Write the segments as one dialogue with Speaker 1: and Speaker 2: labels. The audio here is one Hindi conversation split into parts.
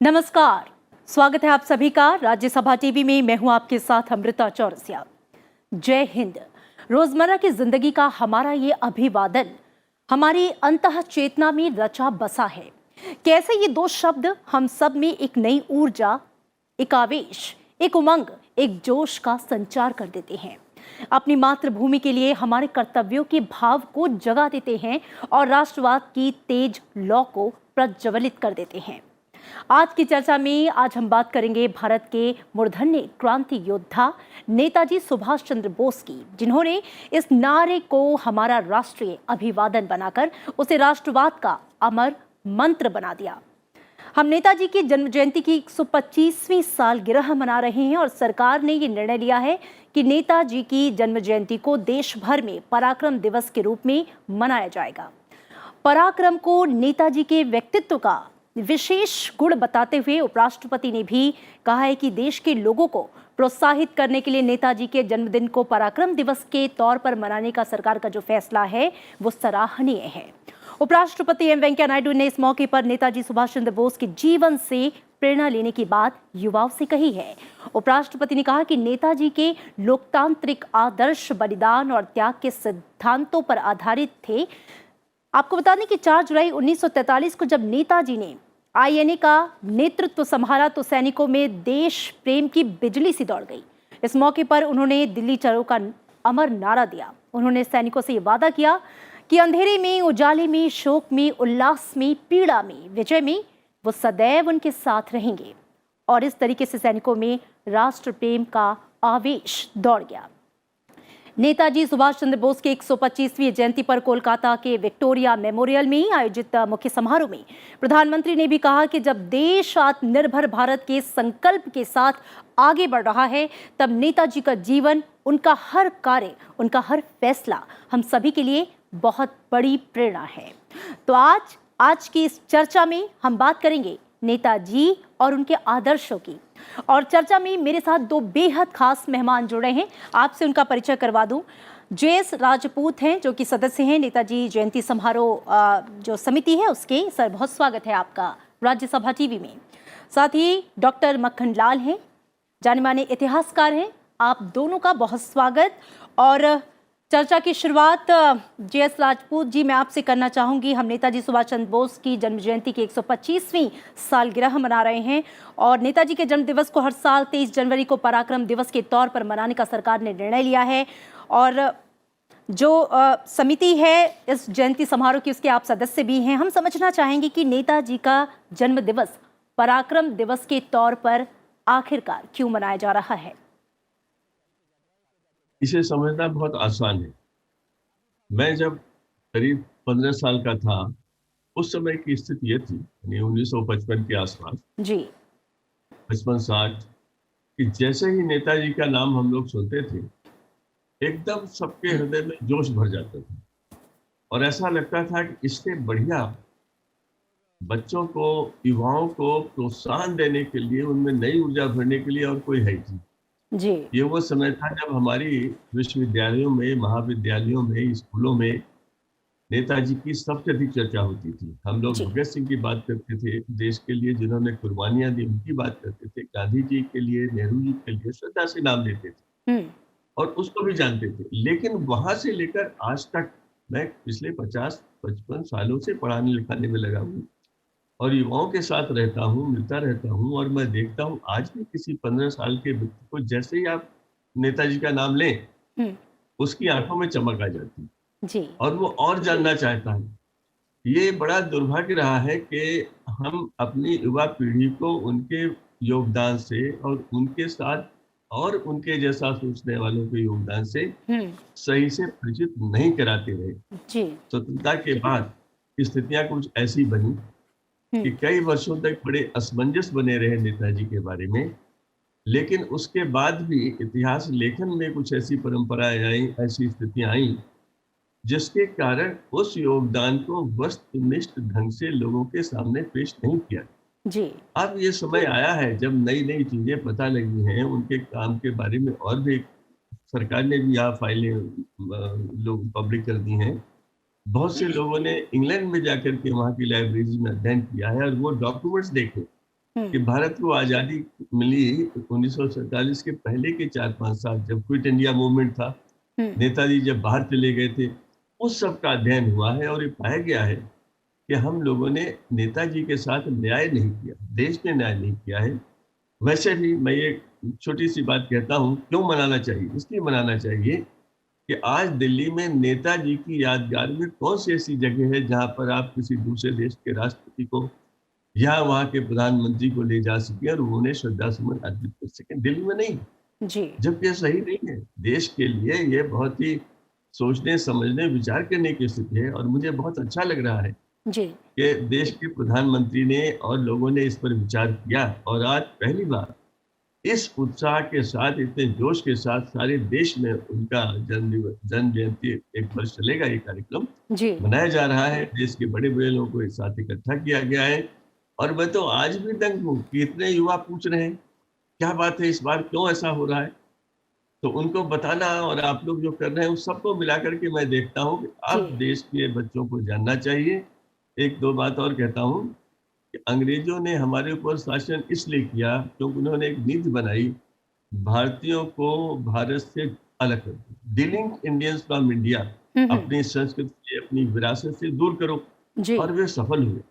Speaker 1: नमस्कार, स्वागत है आप सभी का राज्यसभा टीवी में। मैं हूं आपके साथ अमृता चौरसिया। जय हिंद। रोजमर्रा की जिंदगी का हमारा ये अभिवादन हमारी अंतः चेतना में रचा बसा है। कैसे ये दो शब्द हम सब में एक नई ऊर्जा, एक आवेश, एक उमंग, एक जोश का संचार कर देते हैं। अपनी मातृभूमि के लिए हमारे कर्तव्यों के भाव को जगा देते हैं और राष्ट्रवाद की तेज लौ को प्रज्वलित कर देते हैं। आज की चर्चा में आज हम बात करेंगे भारत के मूर्धन्य क्रांति योद्धा नेताजी सुभाष चंद्र बोस की, जिन्होंने इस नारे को हमारा राष्ट्रीय अभिवादन बनाकर उसे राष्ट्रवाद का अमर मंत्र बना दिया। हम नेताजी की जन्म जयंती की 125वीं सालगिरह मना रहे हैं और सरकार ने ये निर्णय लिया है कि नेताजी की जन्म जयंती को देश भर में पराक्रम दिवस के रूप में मनाया जाएगा। पराक्रम को नेताजी के व्यक्तित्व का विशेष गुण बताते हुए उपराष्ट्रपति ने भी कहा है कि देश के लोगों को प्रोत्साहित करने के लिए नेताजी के जन्मदिन को पराक्रम दिवस के तौर पर मनाने का सरकार का जो फैसला है वो सराहनीय है। उपराष्ट्रपति एम वेंकैया नायडू ने इस मौके पर नेताजी सुभाष चंद्र बोस के जीवन से प्रेरणा लेने की बात युवाओं से कही है। उपराष्ट्रपति ने कहा कि नेताजी के लोकतांत्रिक आदर्श बलिदान और त्याग के सिद्धांतों पर आधारित थे। आपको बता दें कि 4 जुलाई 1943 को जब नेताजी ने आईएनए का नेतृत्व संभाला तो सैनिकों में देश प्रेम की बिजली सी दौड़ गई। इस मौके पर उन्होंने दिल्ली चलो का अमर नारा दिया। उन्होंने सैनिकों से ये वादा किया कि अंधेरे में, उजाले में, शोक में, उल्लास में, पीड़ा में, विजय में वो सदैव उनके साथ रहेंगे। और इस तरीके से सैनिकों में राष्ट्र प्रेम का आवेश दौड़ गया। नेताजी सुभाष चंद्र बोस की 125वीं जयंती पर कोलकाता के विक्टोरिया मेमोरियल में आयोजित मुख्य समारोह में प्रधानमंत्री ने भी कहा कि जब देश आत्मनिर्भर भारत के संकल्प के साथ आगे बढ़ रहा है तब नेताजी का जीवन, उनका हर कार्य, उनका हर फैसला हम सभी के लिए बहुत बड़ी प्रेरणा है। तो आज की इस चर्चा में हम बात करेंगे नेताजी और उनके आदर्शों की। और चर्चा में मेरे साथ दो बेहद खास मेहमान जुड़े हैं। आपसे उनका परिचय करवा दूं। जेएस राजपूत हैं जो कि सदस्य हैं नेताजी जयंती समारोह जो समिति है उसके। सर, बहुत स्वागत है आपका राज्यसभा टीवी में। साथ ही डॉक्टर मक्खन लाल हैं, जाने माने इतिहासकार हैं। आप दोनों का बहुत स्वागत। और चर्चा की शुरुआत जेएस राजपूत जी मैं आपसे करना चाहूंगी। हम नेताजी सुभाष चंद्र बोस की जन्म जयंती की 125वीं सालगिरह मना रहे हैं और नेताजी के जन्म दिवस को हर साल 23 जनवरी को पराक्रम दिवस के तौर पर मनाने का सरकार ने निर्णय लिया है। और जो समिति है इस जयंती समारोह की, उसके आप सदस्य भी हैं। हम समझना चाहेंगे कि नेताजी का जन्म दिवस पराक्रम दिवस के तौर पर आखिरकार क्यों मनाया जा रहा है?
Speaker 2: इसे समझना बहुत आसान है। मैं जब करीब 15 साल का था उस समय की स्थिति ये थी, यानी 1955 के आसपास
Speaker 1: जी
Speaker 2: 55-60 कि जैसे ही नेताजी का नाम हम लोग सुनते थे एकदम सबके हृदय में जोश भर जाता था और ऐसा लगता था कि इससे बढ़िया बच्चों को, युवाओं को प्रोत्साहन देने के लिए, उनमें नई ऊर्जा भरने के लिए और कोई है ही।
Speaker 1: जी
Speaker 2: ये वो समय था जब हमारी विश्वविद्यालयों में, महाविद्यालयों में, स्कूलों में नेताजी की सबसे अधिक चर्चा होती थी। हम लोग भगत सिंह की बात करते थे, देश के लिए जिन्होंने कुर्बानियां दी उनकी बात करते थे, गांधी जी के लिए, नेहरू जी के लिए श्रद्धा से नाम लेते थे और उसको भी जानते थे। लेकिन वहां से लेकर आज तक मैं पिछले 50-55 सालों से पढ़ाने लिखाने में लगा हूँ और युवाओं के साथ रहता हूँ, मिलता रहता हूँ और मैं देखता हूँ आज भी किसी 15 साल के व्यक्ति को जैसे ही आप नेताजी का नाम लें उसकी आंखों में चमक आ जाती है
Speaker 1: जी
Speaker 2: और वो और जानना चाहता है। ये बड़ा दुर्भाग्य रहा है कि हम अपनी युवा पीढ़ी को उनके योगदान से और उनके साथ और उनके जैसा सोचने वालों के योगदान से सही से परिचित नहीं कराते रहे। स्वतंत्रता के बाद स्थितियां कुछ ऐसी बनी कि कई वर्षों तक बड़े असमंजस बने रहे नेताजी के बारे में, लेकिन उसके बाद भी इतिहास लेखन में कुछ ऐसी परंपराएं आई, ऐसी स्थितियां आई जिसके कारण उस योगदान को वस्तुनिष्ठ ढंग से लोगों के सामने पेश नहीं किया
Speaker 1: जी।
Speaker 2: अब ये समय आया है जब नई नई चीजें पता लगी हैं, उनके काम के बारे में और भी सरकार ने भी यहाँ फाइलें लोग पब्लिक कर दी हैं। बहुत से लोगों ने इंग्लैंड में जाकर के वहाँ की लाइब्रेरी में अध्ययन किया है और वो डॉक्यूमेंट्स देखे कि भारत को आज़ादी मिली 1947 के पहले के 4-5 साल, जब क्विट इंडिया मूवमेंट था, नेताजी जब बाहर चले गए थे, उस सब का अध्ययन हुआ है और ये पाया गया है कि हम लोगों ने नेताजी के साथ न्याय नहीं किया, देश ने न्याय नहीं किया है। वैसे भी मैं ये छोटी सी बात कहता हूँ, क्यों मनाना चाहिए? इसलिए मनाना चाहिए कि आज दिल्ली में नेताजी की यादगार में कौन सी ऐसी जगह है जहाँ पर आप किसी दूसरे देश के राष्ट्रपति को या वहाँ के प्रधानमंत्री को ले जा सकें और उन्हें श्रद्धा सुमन अर्पित कर सकें? दिल्ली में नहीं,
Speaker 1: जी,
Speaker 2: जबकि ये सही नहीं है। देश के लिए ये बहुत ही सोचने, समझने, विचार करने की स्थिति है और मुझे बहुत अच्छा लग रहा है
Speaker 1: जी,
Speaker 2: कि देश के प्रधानमंत्री ने और लोगों ने इस पर विचार किया और आज पहली बार इस उत्साह के साथ, इतने जोश के साथ सारे देश में उनका जन्म जयंती एक वर्ष चलेगा ये कार्यक्रम
Speaker 1: जी,
Speaker 2: मनाया जा रहा है। देश के बड़े-बड़े लोगों को एक साथ इकट्ठा किया गया है और मैं तो आज भी दंग हूँ कि इतने युवा पूछ रहे हैं, क्या बात है इस बार क्यों ऐसा हो रहा है? तो उनको बताना और आप लोग जो कर रहे हैं उस सबको मिला कर के मैं देखता हूँ कि अब
Speaker 1: जी,
Speaker 2: देश के बच्चों को जानना चाहिए। 1-2 बात और कहता हूँ कि अंग्रेजों ने हमारे ऊपर शासन इसलिए किया क्योंकि उन्होंने एक नीति बनाई, भारतीयों को भारत से अलग कर दो। डीलिंग इंडियंस फ्रॉम इंडिया, अपनी संस्कृति, अपनी विरासत से दूर करो
Speaker 1: जी,
Speaker 2: और वे सफल हुए।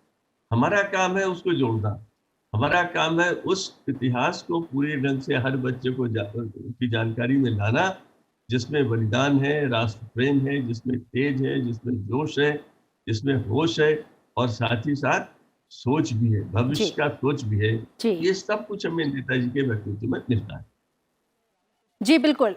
Speaker 2: हमारा काम है उसको जोड़ना। हमारा काम है उस इतिहास को पूरे ढंग से हर बच्चे को की जानकारी में लाना, जिसमें बलिदान है, राष्ट्र प्रेम है, जिसमें तेज है, जिसमें जोश है, जिसमें होश है और साथ ही साथ सोच भी है,
Speaker 1: जी,
Speaker 2: भविष्य का सोच भी है।
Speaker 1: जी,
Speaker 2: ये सब कुछ हमें नेताजी के व्यक्तित्व में मिलता है।
Speaker 1: जी, बिल्कुल।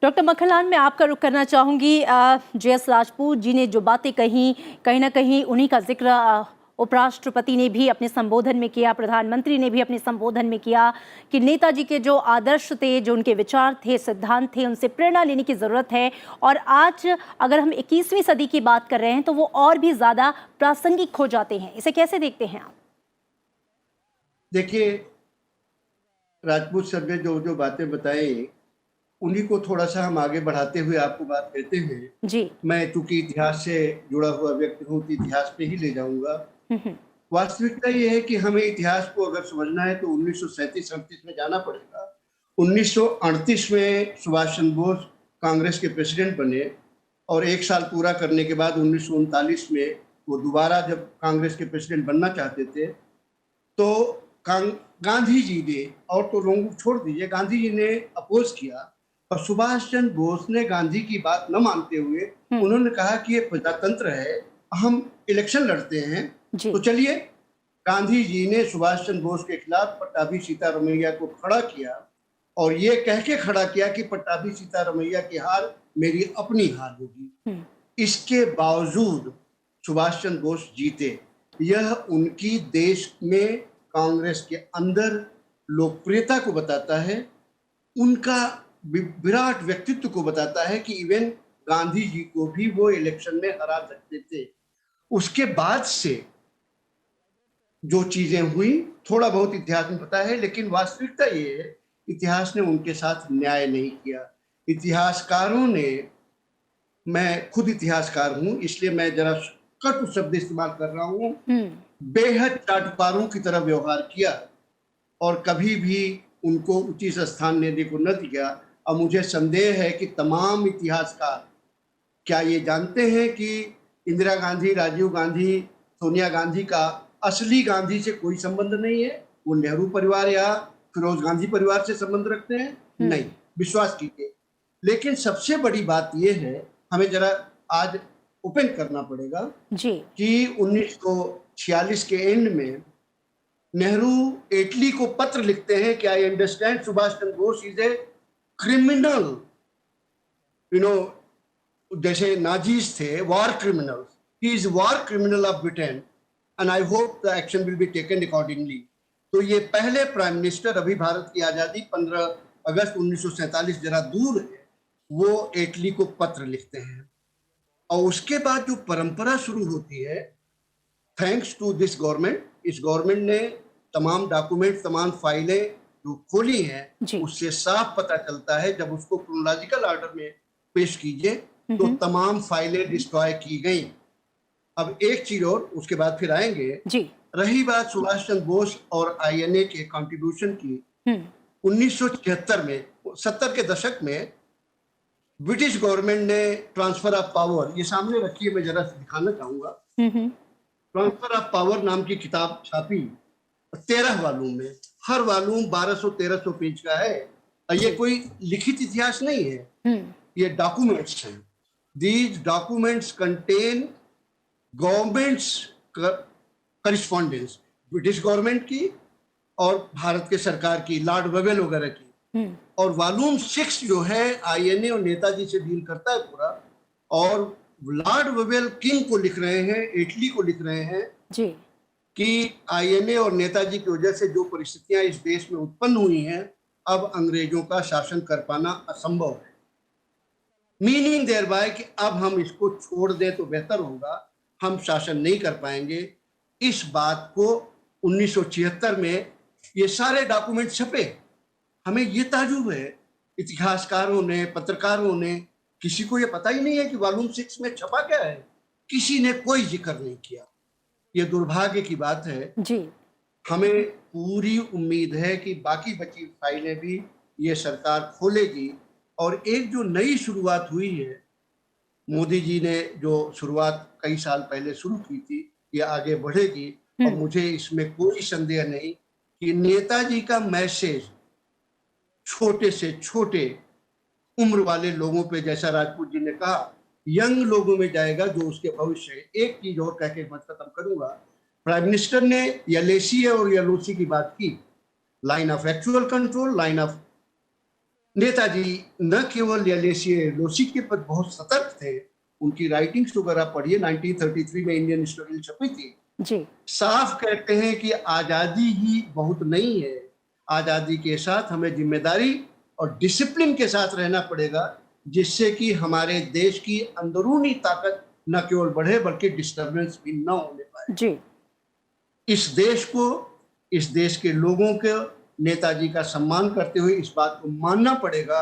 Speaker 1: डॉक्टर मक्खनलाल, मैं आपका रुख करना चाहूँगी। जे.एस. राजपूत जी ने जो बातें कहीं, कहीं न कहीं उन्हीं का ज़िक्र उपराष्ट्रपति ने भी अपने संबोधन में किया, प्रधानमंत्री ने भी अपने संबोधन में किया कि नेताजी के जो आदर्श थे, जो उनके विचार थे, सिद्धांत थे, उनसे प्रेरणा लेने की ज़रूरत है। और आज अगर हम 21वीं सदी की बात कर रहे हैं, तो वो और भी ज़्यादा प्रासंगिक हो जाते हैं। इसे कैसे देखते हैं आप?
Speaker 3: देखिए, राजपूत सर ने जो जो बातें बताई, उन्हीं को थोड़ा सा हम आगे बढ़ाते हुए आपको बात कहते हैं।
Speaker 1: जी।
Speaker 3: मैं चूंकि इतिहास से जुड़ा हुआ व्यक्ति हूँ, तो इतिहास पे ही ले जाऊंगा।
Speaker 1: हुँ, हुँ।
Speaker 3: वास्तविकता ये है कि हमें इतिहास को अगर समझना है तो 1937-38 में जाना पड़ेगा। 1938 में सुभाष चंद्र बोस कांग्रेस के प्रेसिडेंट बने और 1 साल पूरा करने के बाद 1939 में वो दोबारा जब कांग्रेस के प्रेसिडेंट बनना चाहते थे, तो गांधी जी ने, और तो लोगों को छोड़ दीजिए, गांधी जी ने अपोज किया और सुभाष चंद्र बोस ने गांधी की बात न मानते हुए उन्होंने कहा कि ये प्रजातंत्र है, हम इलेक्शन लड़ते हैं।
Speaker 1: जी।
Speaker 3: तो चलिए, गांधी जी ने सुभाष चंद्र बोस के खिलाफ पट्टाभी सीतारमैया को खड़ा किया और ये कह के खड़ा किया कि पट्टाभी सीतारमैया की हार मेरी अपनी हार होगी। इसके बावजूद सुभाष चंद्र बोस जीते। यह उनकी देश में कांग्रेस के अंदर लोकप्रियता को बताता है, उनका विराट व्यक्तित्व को बताता है कि इवन गांधी जी को भी वो इलेक्शन में हरा सकते थे। उसके बाद से जो चीजें हुई, थोड़ा बहुत इतिहास में पता है, लेकिन वास्तविकता ये है, इतिहास ने उनके साथ न्याय नहीं किया। इतिहासकारों ने, मैं खुद इतिहासकार हूं इसलिए मैं जरा कटु शब्द इस्तेमाल कर रहा हूं, बेहद चाटुकारों की तरह व्यवहार किया और कभी भी उनको उचित स्थान देने को न दिया। और मुझे संदेह है कि तमाम इतिहासकार क्या ये जानते हैं कि इंदिरा गांधी, राजीव गांधी, सोनिया गांधी का असली गांधी से कोई संबंध नहीं है। वो नेहरू परिवार या फिरोज गांधी परिवार से संबंध रखते हैं? नहीं, विश्वास कीजिए। लेकिन सबसे बड़ी बात यह है, हमें जरा आज ओपन करना पड़ेगा
Speaker 1: जी।
Speaker 3: कि 1946 के एंड में नेहरू एटली को पत्र लिखते हैं कि I understand Subhash Chandra Bose is a criminal, जैसे नाजीज थे, war criminal, he is war criminal of Britain and I hope the action will be taken accordingly. तो ये पहले प्राइम मिनिस्टर, अभी भारत की आजादी 15 अगस्त 1947 जरा दूर है, वो एटली को पत्र लिखते हैं। और उसके बाद जो परंपरा शुरू होती है, थैंक्स टू दिस गवर्नमेंट, इस गवर्नमेंट ने तमाम डॉक्यूमेंट, तमाम फाइलें जो खोली हैं, उससे साफ पता चलता है, जब उसको क्रोनोलॉजिकल ऑर्डर में पेश कीजिए तो तमाम फाइलें डिस्ट्रॉय की गई। अब एक चीज और, उसके बाद फिर आएंगे
Speaker 1: जी।
Speaker 3: रही बात सुभाष चंद्र बोस और आईएनए के कंट्रीब्यूशन की,
Speaker 1: हम्म
Speaker 3: 1976 में, 70 के दशक में ब्रिटिश गवर्नमेंट ने ट्रांसफर ऑफ पावर, ये सामने रखिए, मैं जरा दिखाना चाहूंगा,
Speaker 1: हम्म
Speaker 3: ट्रांसफर ऑफ पावर नाम की किताब छापी 13 वालूम में। हर वालूम 1200-1300 पेज का है, और ये कोई लिखित इतिहास नहीं है,
Speaker 1: हम्म
Speaker 3: ये डॉक्यूमेंट्स हैं। These documents contain governments correspondence, British government की और भारत के सरकार की, लॉर्ड वेवेल वगैरह की। और वॉल्यूम 6 जो है आईएनए और नेताजी से डील करता है पूरा, और लॉर्ड वेवेल किंग को लिख रहे हैं, इटली को लिख रहे हैं
Speaker 1: जी
Speaker 3: कि आईएनए और नेताजी की वजह से जो परिस्थितियां इस देश में उत्पन्न हुई हैं, अब अंग्रेजों का शासन कर पाना असंभव है। मीनिंग देयर बाय कि अब हम इसको छोड़ दें तो बेहतर होगा, हम शासन नहीं कर पाएंगे। इस बात को 1976 में ये सारे डॉक्यूमेंट छपे। हमें ये ताजुब है, इतिहासकारों ने, पत्रकारों ने, किसी को ये पता ही नहीं है कि वॉल्यूम 6 में छपा क्या है, किसी ने कोई जिक्र नहीं किया। ये दुर्भाग्य की बात है
Speaker 1: जी।
Speaker 3: हमें पूरी उम्मीद है कि बाकी बची फाइलें भी ये सरकार खोलेगी, और एक जो नई शुरुआत हुई है, मोदी जी ने जो शुरुआत कई साल पहले शुरू की थी, ये आगे बढ़ेगी। और मुझे इसमें कोई संदेह नहीं कि नेताजी का मैसेज छोटे से छोटे उम्र वाले लोगों पे, जैसा राजपूत जी ने कहा, यंग लोगों में जाएगा जो उसके भविष्य है। एक चीज और कह के मैं खत्म करूंगा, प्राइम मिनिस्टर ने यलेसी और यलोसी की बात की, line of actual control, line of, Netaji न केवल यलेसी यलोसी के पर बहुत सतर्क थे, उनकी राइटिंग्स वगैरह पढ़िए, 1933 में इंडियन हिस्टोरियल छपी थी
Speaker 1: जी।
Speaker 3: साफ कहते हैं कि आजादी ही बहुत नहीं है, आजादी के साथ हमें जिम्मेदारी और डिसिप्लिन के साथ रहना पड़ेगा, जिससे कि हमारे देश की अंदरूनी ताकत न केवल बढ़े बल्कि डिस्टर्बेंस भी न होने पाए।
Speaker 1: जी।
Speaker 3: इस देश को, इस देश के लोगों के नेताजी का सम्मान करते हुए इस बात को मानना पड़ेगा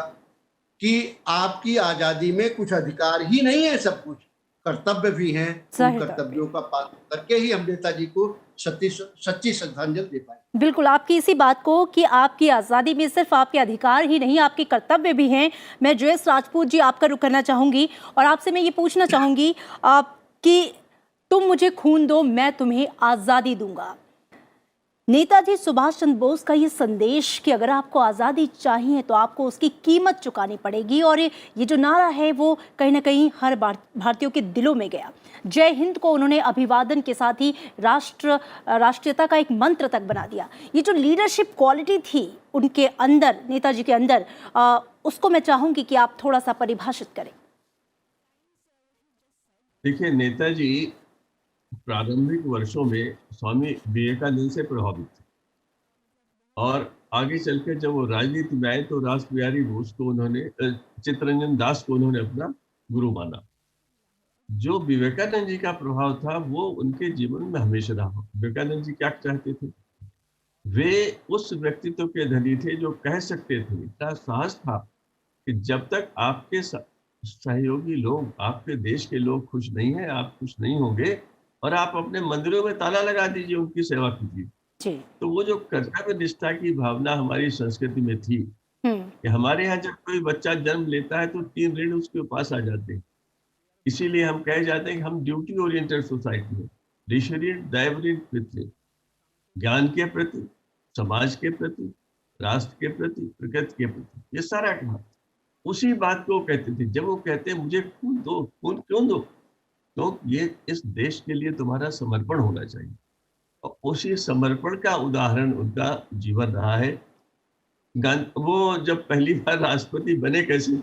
Speaker 3: कि आपकी आजादी में कुछ अधिकार ही नहीं है, सब कुछ कर्तव्य भी हैं। उन कर्तव्यों का पालन करके ही हम नेताजी को सच्ची श्रद्धांजलि दे पाए।
Speaker 1: बिल्कुल, आपकी इसी बात को कि आपकी आज़ादी में सिर्फ आपके अधिकार ही नहीं, आपके कर्तव्य भी हैं। मैं जयेश राजपूत जी आपका रुख करना चाहूँगी और आपसे मैं ये पूछना चाहूँगी कि तुम मुझे खून दो, मैं तुम्हें आज़ादी दूंगा। नेताजी सुभाष चंद्र बोस का ये संदेश कि अगर आपको आज़ादी चाहिए तो आपको उसकी कीमत चुकानी पड़ेगी, और ये जो नारा है वो कहीं ना कहीं हर भारतीयों के दिलों में गया। जय हिंद को उन्होंने अभिवादन के साथ ही राष्ट्रीयता का एक मंत्र तक बना दिया। ये जो लीडरशिप क्वालिटी थी उनके अंदर, नेताजी के अंदर, उसको मैं चाहूँगी कि आप थोड़ा सा परिभाषित करें।
Speaker 2: देखिए, नेताजी प्रारंभिक वर्षों में स्वामी विवेकानंद से प्रभावित थे, और आगे चलकर जब वो राजनीति में आए तो रास बिहारी बोस को उन्होंने, चित्तरंजन दास को उन्होंने अपना गुरु माना। जो विवेकानंद जी का प्रभाव था वो उनके जीवन में हमेशा रहा। विवेकानंद जी क्या चाहते थे? वे उस व्यक्तित्व के धनी थे जो कह सकते थे, इतना साहस था कि जब तक आपके सहयोगी लोग, आपके देश के लोग खुश नहीं हैं, आप खुश नहीं होंगे, और आप अपने मंदिरों में ताला लगा दीजिए, उनकी सेवा कीजिए। तो वो जो कर्तव्य निष्ठा की भावना हमारी संस्कृति में थी, कि हमारे यहाँ जब कोई बच्चा जन्म लेता है तो 3 ऋण उसके पास आ जाते हैं। इसीलिए हम कहे जाते हैं कि हम ड्यूटी ओरिएंटेड सोसाइटी है, ऋषि, दैव, पितृ, ज्ञान के प्रति, समाज के प्रति, राष्ट्र के प्रति, प्रकृति के प्रति, ये सारा काम उसी बात को कहते थे। जब वो कहते मुझे खून दो, खून क्यों दो? तो ये इस देश के लिए तुम्हारा समर्पण होना चाहिए, और उसी समर्पण का उदाहरण उनका जीवन रहा है। वो जब पहली बार राष्ट्रपति बने कैसे,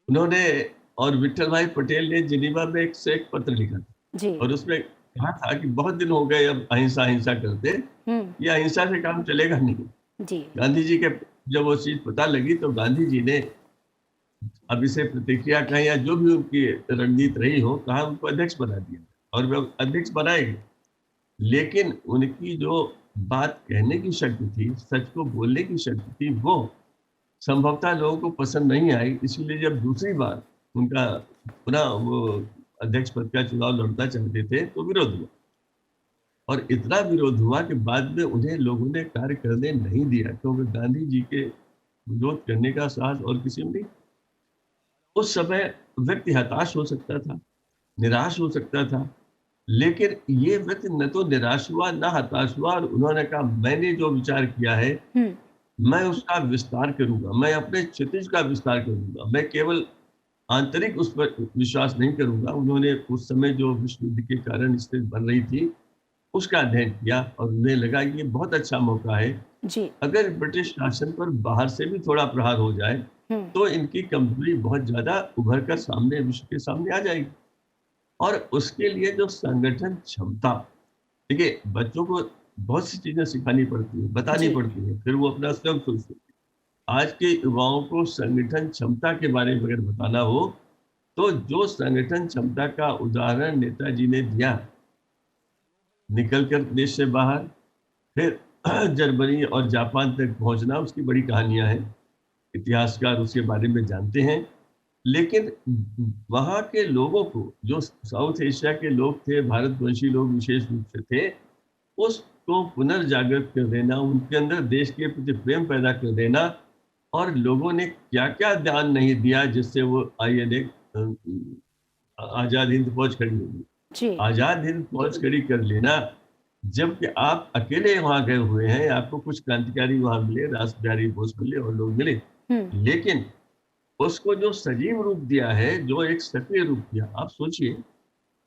Speaker 2: उन्होंने और विठल भाई पटेल ने जिनीवा में एक पत्र लिखा था, और उसमें कहा था कि बहुत दिन हो गए अब अहिंसा करते, ये अहिंसा से काम चलेगा नहीं। गांधी जी के जब वो चीज पता लगी तो गांधी जी ने, अब इसे प्रतिक्रिया कहें या जो भी उनकी रणनीति रही हो, कहा उनको अध्यक्ष बना दिया, और वे अध्यक्ष बनाएंगे। लेकिन उनकी जो बात कहने की शक्ति थी, सच को बोलने की शक्ति थी, वो संभवतः लोगों को पसंद नहीं आई। इसीलिए जब दूसरी बार उनका पुनः वो अध्यक्ष पद का चुनाव लड़ना चाहते थे तो विरोध हुआ। और इतना विरोध हुआ कि बाद में उन्हें लोगों ने कार्य करने नहीं दिया, क्योंकि गांधी जी के विरोध करने का साहस और किसी में नहीं। उस समय व्यक्ति हताश हो सकता था, निराश हो सकता था, लेकिन ये व्यक्ति न तो निराश हुआ, न हताश हुआ, और उन्होंने कहा मैंने जो विचार किया है मैं उसका विस्तार करूंगा, मैं अपने क्षितिज का विस्तार करूंगा, मैं केवल आंतरिक उस पर विश्वास नहीं करूंगा। उन्होंने उस समय जो विश्व युद्ध के कारण स्थिति बन रही थी उसका अध्ययन किया और उन्हें लगा कि ये बहुत अच्छा मौका है,
Speaker 1: जी।
Speaker 2: अगर ब्रिटिश शासन पर बाहर से भी थोड़ा प्रहार हो जाए तो इनकी कमजोरी बहुत ज्यादा उभर कर सामने विश्व के सामने आ जाएगी। और उसके लिए जो संगठन क्षमता, देखिए बच्चों को बहुत सी चीजें सिखानी पड़ती है, बतानी
Speaker 1: जी।
Speaker 2: पड़ती है, फिर वो अपना स्वयं सोचते हैं। आज के युवाओं को संगठन क्षमता के बारे में अगर बताना हो तो जो संगठन क्षमता का उदाहरण नेताजी ने दिया, निकलकर देश से बाहर, फिर जर्मनी और जापान तक पहुंचना, उसकी बड़ी कहानियां हैं, इतिहासकार उसके बारे में जानते हैं। लेकिन वहाँ के लोगों को, जो साउथ एशिया के लोग थे, भारतवंशी लोग विशेष रूप से थे, उसको पुनर्जागृत कर देना, उनके अंदर देश के प्रति प्रेम पैदा कर देना, और लोगों ने क्या क्या दान नहीं दिया जिससे वो INA आजाद हिंद फौज खड़ी होगी।
Speaker 1: जी।
Speaker 2: आजाद हिंद फौज खड़ी कर लेना, जबकि आप अकेले वहां गए हुए हैं, आपको कुछ क्रांतिकारी वहां मिले, रास बिहारी बोस मिले और लोग मिले, लेकिन उसको जो सजीव रूप दिया है, जो एक सक्रिय रूप दिया। आप सोचिए,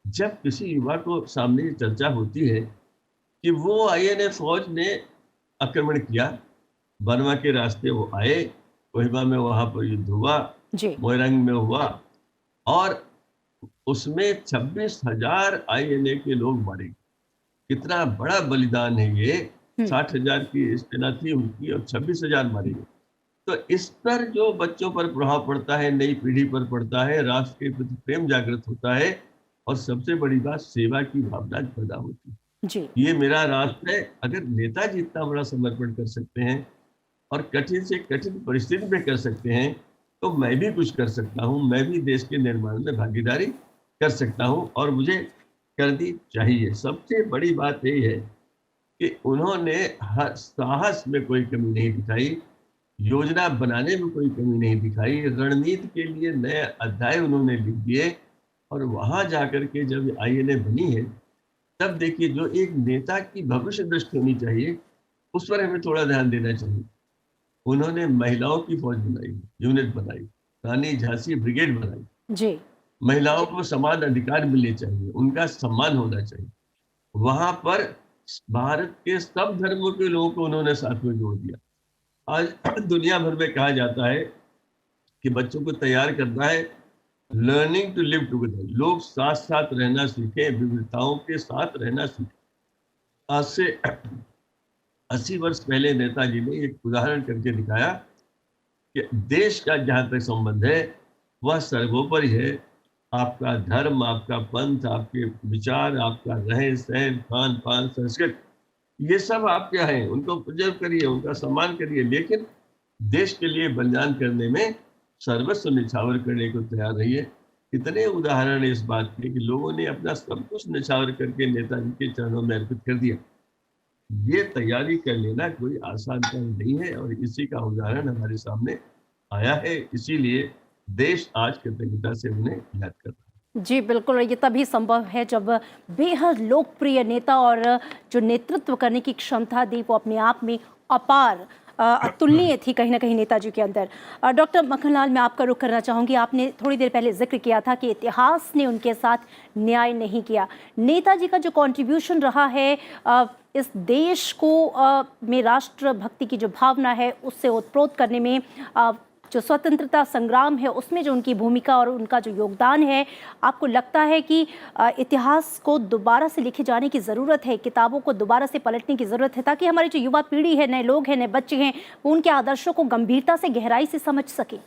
Speaker 2: जब किसी युवा को सामने ये चर्चा होती है कि वो INA फौज ने आक्रमण किया, बर्मा के रास्ते वो आए, कोहिमा में वहां पर युद्ध हुआ,
Speaker 1: जी।
Speaker 2: मोइरंग में हुआ, और उसमें 26,000 INA के लोग मारे गए। कितना बड़ा बलिदान है ये। 60,000 की सेना थी उनकी और 26,000 मारे गए। तो इस पर जो बच्चों पर प्रभाव पड़ता है, नई पीढ़ी पर पड़ता है, राष्ट्र के प्रति प्रेम जागृत होता है, और सबसे बड़ी बात सेवा की भावना पैदा होती है।
Speaker 1: जी।
Speaker 2: ये मेरा राष्ट्र है। अगर नेताजी इतना बड़ा समर्पण कर सकते हैं और कठिन से कठिन परिस्थिति में कर सकते हैं, तो मैं भी कुछ कर सकता हूँ, मैं भी देश के निर्माण में भागीदारी कर सकता हूँ, और मुझे करनी चाहिए। सबसे बड़ी बात यही है कि उन्होंने साहस में कोई कमी नहीं दिखाई, योजना बनाने में कोई कमी नहीं दिखाई, रणनीति के लिए नए अध्याय उन्होंने लिख दिए, और वहां जाकर के जब INA बनी है, तब देखिए जो एक नेता की भविष्य दृष्टि होनी चाहिए, उस पर हमें थोड़ा ध्यान देना चाहिए। उन्होंने महिलाओं की फौज बनाई, यूनिट बनाई, रानी झांसी ब्रिगेड बनाई।
Speaker 1: जी।
Speaker 2: महिलाओं को समान अधिकार मिलने चाहिए, उनका सम्मान होना चाहिए। वहां पर भारत के सब धर्मों के लोगों को उन्होंने साथ में जोड़ दिया। आज दुनिया भर में कहा जाता है कि बच्चों को तैयार करना है लर्निंग टू लिव टुगेदर, लोग साथ साथ रहना सीखें, विविधताओं के साथ रहना सीखें। आज से 80 वर्ष पहले नेताजी ने एक उदाहरण करके दिखाया कि देश का जहां तक संबंध है वह सर्वोपरि है। आपका धर्म, आपका पंथ, आपके विचार, आपका रहन सहन, खान पान, संस्कृति, ये सब आपके हैं, उनको प्रिजर्व करिए, उनका सम्मान करिए, लेकिन देश के लिए बलिदान करने में सर्वस्व निछावर करने को तैयार रहिए। कितने उदाहरण है इस बात के कि लोगों ने अपना सब कुछ निछावर करके नेताजी के चरणों में अर्पित कर दिया। ये तैयारी कर लेना कोई आसान काम नहीं है, और इसी का उदाहरण हमारे सामने आया है। इसीलिए देश आज कृतज्ञता से उन्हें याद करता है।
Speaker 1: जी बिल्कुल, ये तभी संभव है जब बेहद लोकप्रिय नेता और जो नेतृत्व करने की क्षमता थी वो अपने आप में अपार, अतुलनीय थी कहीं ना कहीं नेताजी के अंदर। डॉक्टर मक्खनलाल, मैं आपका रुख करना चाहूँगी। आपने थोड़ी देर पहले जिक्र किया था कि इतिहास ने उनके साथ न्याय नहीं किया। नेताजी का जो कंट्रीब्यूशन रहा है इस देश को में राष्ट्रभक्ति की जो भावना है उससे ओतप्रोत करने में, जो स्वतंत्रता संग्राम है उसमें जो उनकी भूमिका और उनका जो योगदान है, आपको लगता है कि इतिहास को दोबारा से लिखे जाने की ज़रूरत है, किताबों को दोबारा से पलटने की ज़रूरत है, ताकि हमारी जो युवा पीढ़ी है, नए लोग हैं, नए बच्चे हैं, वो उनके आदर्शों को गंभीरता से, गहराई से समझ सके?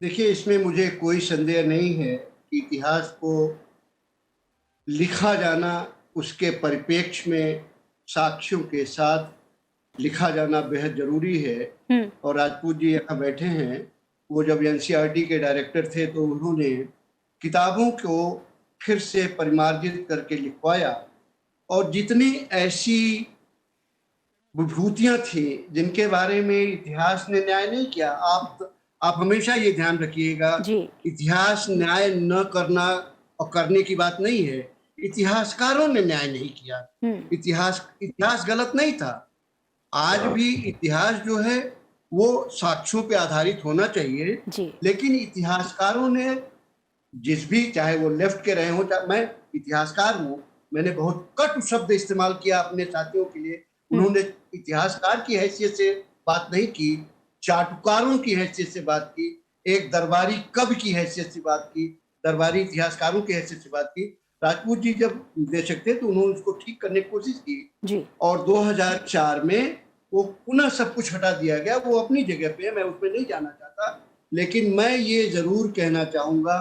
Speaker 3: देखिए, इसमें मुझे कोई संदेह नहीं है कि इतिहास को लिखा जाना, उसके परिप्रेक्ष्य में साक्ष्यों के साथ लिखा जाना बेहद जरूरी है। और राजपूत जी यहाँ बैठे हैं, वो जब NCERT के डायरेक्टर थे तो उन्होंने किताबों को फिर से परिमार्जित करके लिखवाया, और जितनी ऐसी विभूतियां थी जिनके बारे में इतिहास ने न्याय नहीं किया। आप हमेशा ये ध्यान रखिएगा,
Speaker 1: जी।
Speaker 3: इतिहास न्याय न करना और करने की बात नहीं है, इतिहासकारों ने न्याय नहीं किया। इतिहास गलत नहीं था। आज भी इतिहास जो है वो साक्ष्यों पे आधारित होना चाहिए
Speaker 1: जी।
Speaker 3: लेकिन इतिहासकारों ने जिस भी, चाहे वो लेफ्ट के रहे हो, चाहे मैं इतिहासकार हूँ, मैंने बहुत कटु शब्द इस्तेमाल किया अपने साथियों के लिए। उन्होंने इतिहासकार की हैसियत से बात नहीं की, चाटुकारों की हैसियत से बात की, एक दरबारी कवि की हैसियत से बात की, दरबारी इतिहासकारों की हैसियत से बात की। राजपूत जी जब निदेशक थे तो उन्होंने उसको ठीक करने की कोशिश की
Speaker 1: जी।
Speaker 3: और 2004 में वो पुनः सब कुछ हटा दिया गया। वो अपनी जगह पे है, मैं उसमें नहीं जाना चाहता, लेकिन मैं ये जरूर कहना चाहूंगा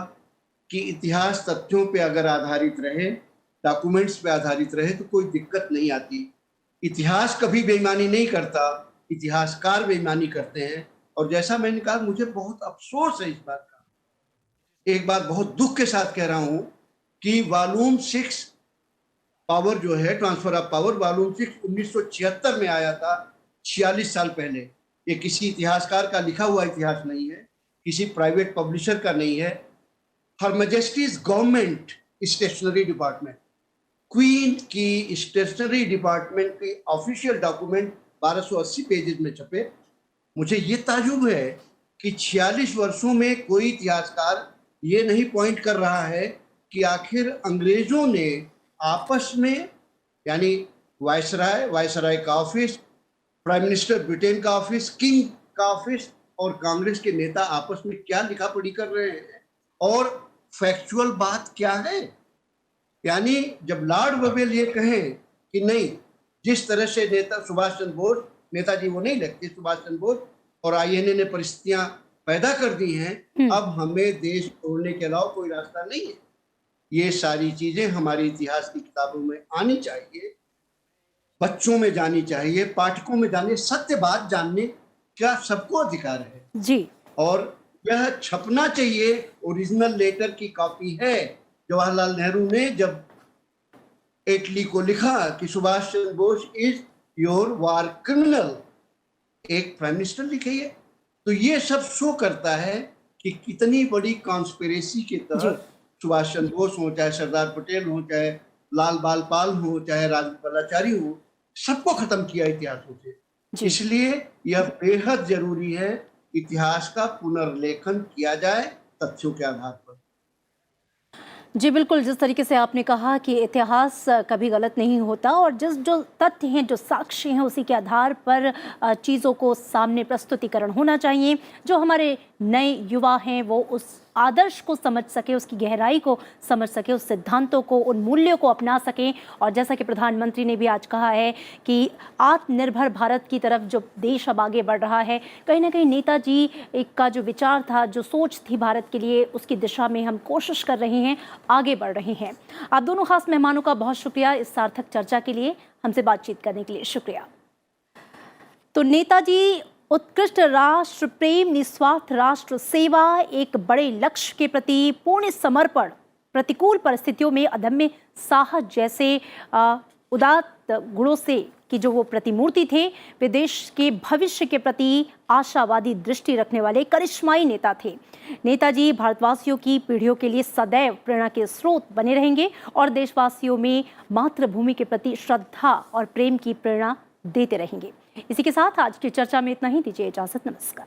Speaker 3: कि इतिहास तथ्यों पे अगर आधारित रहे, डॉक्यूमेंट्स पे आधारित रहे तो कोई दिक्कत नहीं आती। इतिहास कभी बेईमानी नहीं करता, इतिहासकार बेईमानी करते हैं। और जैसा मैंने कहा, मुझे बहुत अफसोस है इस बात का, एक बात बहुत दुख के साथ कह रहा हूं कि वॉल्यूम 6 पावर जो है, ट्रांसफर ऑफ पावर, वॉल्यूम 6 1976 में आया था, 46 साल पहले। ये किसी इतिहासकार का लिखा हुआ इतिहास नहीं है, किसी प्राइवेट पब्लिशर का नहीं है। Her majesty's government stationery department, queen की स्टेशनरी डिपार्टमेंट के ऑफिशियल डॉक्यूमेंट 1280 पेजेस में छपे। मुझे ये ताजुब है कि 46 वर्षों में कोई इतिहासकार ये नहीं पॉइंट कर रहा है कि आखिर अंग्रेजों ने आपस में, यानी वायसराय का ऑफिस, प्राइम मिनिस्टर ब्रिटेन का ऑफिस, किंग का ऑफिस और कांग्रेस के नेता आपस में क्या लिखा पढ़ी कर रहे हैं और फैक्चुअल बात क्या है। यानी जब लॉर्ड वेवेल ये कहें कि नहीं, जिस तरह से नेता सुभाष चंद्र बोस, नेताजी वो नहीं लगते, सुभाष चंद्र बोस और आईएनए ने परिस्थितियां पैदा कर दी हैं, अब हमें देश छोड़ने के अलावा कोई रास्ता नहीं है। ये सारी चीजें हमारे इतिहास की किताबों में आनी चाहिए, बच्चों में जानी चाहिए, पाठकों में जाने, सत्य बात जानने का सबको अधिकार है
Speaker 1: जी।
Speaker 3: और यह छपना चाहिए। ओरिजिनल लेटर की कॉपी है। जवाहरलाल नेहरू ने जब एटली को लिखा कि Subhash Chandra Bose is your war criminal, एक प्राइम मिनिस्टर लिखे, तो ये सब शो करता है कि कितनी बड़ी कॉन्स्पिरेसी के तहत सुभाष चंद्र बोस हो, चाहे सरदार पटेल हो, चाहे लाल बाल पाल हो, चाहे राजगोपालाचारी हो, सबको खत्म किया इतिहासों से। इसलिए यह बेहद जरूरी है इतिहास का पुनर्लेखन किया जाए तथ्यों के आधार पर।
Speaker 1: जी बिल्कुल, जिस तरीके से आपने कहा कि इतिहास कभी गलत नहीं होता और जो तथ्य हैं, जो साक्ष्य हैं, उसी के आधार पर चीज़ों को सामने प्रस्तुतिकरण होना चाहिए। जो हमारे नए युवा हैं वो उस आदर्श को समझ सके, उसकी गहराई को समझ सके, उस सिद्धांतों को, उन मूल्यों को अपना सकें। और जैसा कि प्रधानमंत्री ने भी आज कहा है कि आत्मनिर्भर भारत की तरफ जो देश अब आगे बढ़ रहा है, कहीं ना कहीं नेताजी का जो विचार था, जो सोच थी भारत के लिए, उसकी दिशा में हम कोशिश कर रहे हैं, आगे बढ़ रहे हैं। आप दोनों खास मेहमानों का बहुत शुक्रिया इस सार्थक चर्चा के लिए, हमसे बातचीत करने के लिए शुक्रिया। तो नेताजी उत्कृष्ट राष्ट्र प्रेम, निस्वार्थ राष्ट्र सेवा, एक बड़े लक्ष्य के प्रति पूर्ण समर्पण, प्रतिकूल परिस्थितियों में अदम्य साहस जैसे उदात्त गुणों से कि जो वो प्रतिमूर्ति थे, वे देश के भविष्य के प्रति आशावादी दृष्टि रखने वाले करिश्माई नेता थे। नेताजी भारतवासियों की पीढ़ियों के लिए सदैव प्रेरणा के स्रोत बने रहेंगे और देशवासियों में मातृभूमि के प्रति श्रद्धा और प्रेम की प्रेरणा देते रहेंगे। इसी के साथ आज की चर्चा में इतना ही। दीजिए इजाजत, नमस्कार।